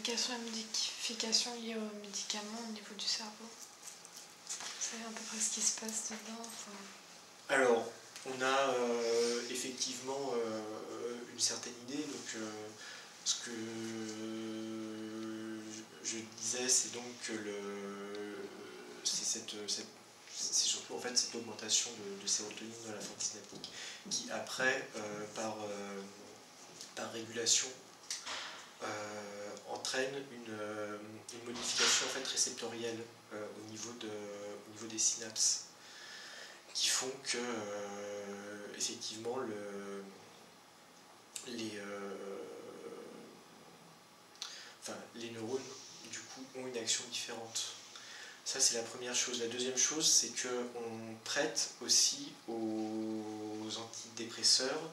Quelles sont les modifications liées aux médicaments au niveau du cerveau? C'est à peu près ce qui se passe dedans, enfin... Alors, on a effectivement une certaine idée. Donc, ce que je disais, c'est donc que c'est surtout en fait cette augmentation de sérotonine dans la forme synaptique qui après, par régulation, entraîne une modification en fait réceptorielle au niveau des synapses, qui font que effectivement les neurones du coup ont une action différente. Ça, c'est la première chose. La deuxième chose, c'est qu'on prête aussi aux antidépresseurs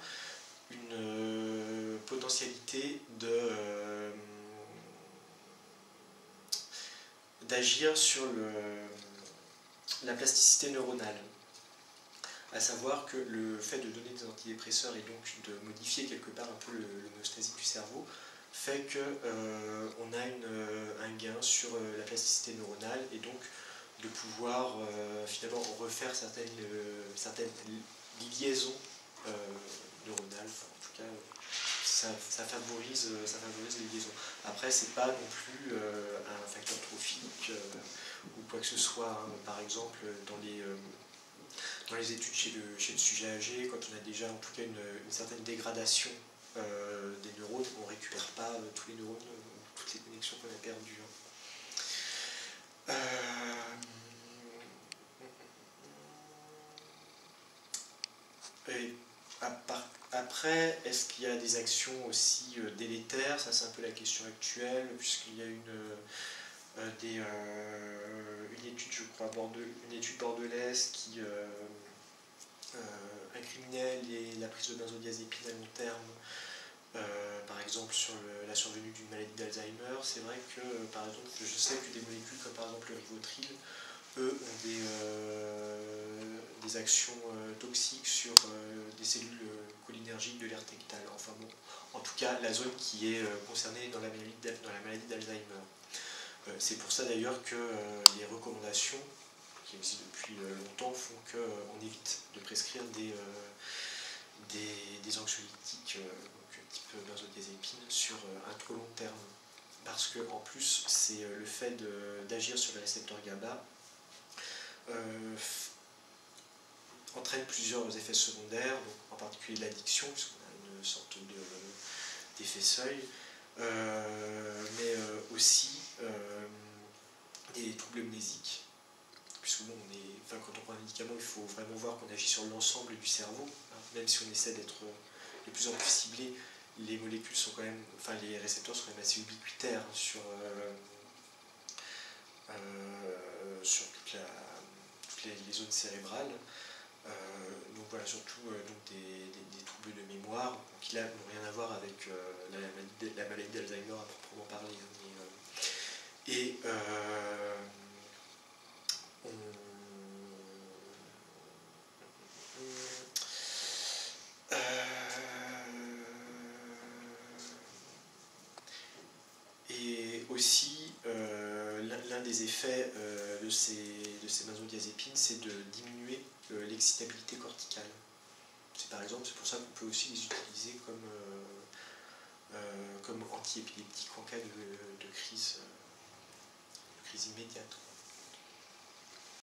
une potentialité d'agir sur la plasticité neuronale. À savoir que le fait de donner des antidépresseurs et donc de modifier quelque part un peu l'homéostasie du cerveau fait qu'on a un gain sur la plasticité neuronale et donc de pouvoir finalement refaire certaines liaisons neuronales. Enfin, en tout cas, ça favorise les liaisons. Après, c'est pas non plus un facteur trophique ou quoi que ce soit. Hein. Par exemple, dans les études chez le sujet âgé, quand on a déjà en tout cas une certaine dégradation des neurones, on ne récupère pas tous les neurones, toutes les connexions qu'on a perdues. Et après, est-ce qu'il y a des actions aussi délétères? Ça, c'est un peu la question actuelle, puisqu'il y a une étude, je crois, une étude bordelaise qui incriminait la prise de benzodiazépine à long terme, par exemple sur la survenue d'une maladie d'Alzheimer. C'est vrai que, par exemple, je sais que des molécules comme par exemple le Rivotril, eux, ont des actions toxiques sur des cellules cholinergiques de l'aire tectale. Enfin bon, en tout cas, la zone qui est concernée dans la maladie d'Alzheimer. C'est pour ça d'ailleurs que les recommandations, qui existent depuis longtemps, font qu'on évite de prescrire des anxiolytiques type benzodiazépine sur un trop long terme. Parce que en plus, c'est le fait d'agir sur les récepteurs GABA entraîne plusieurs effets secondaires, donc en particulier l'addiction, puisqu'on a une sorte d'effet seuil, mais aussi des troubles mnésiques, puisque bon, quand on prend un médicament, il faut vraiment voir qu'on agit sur l'ensemble du cerveau, hein, même si on essaie d'être de plus en plus ciblé, les molécules sont quand même, enfin les récepteurs sont quand même assez ubiquitaires sur toutes les zones cérébrales. Donc voilà, surtout des troubles de mémoire qui là n'ont rien à voir avec la maladie d'Alzheimer à proprement parler. Et aussi, l'un des effets de ces benzodiazépines, c'est de diminuer l'excitabilité corticale. C'est pour ça qu'on peut aussi les utiliser comme antiépileptiques en cas de crise immédiate.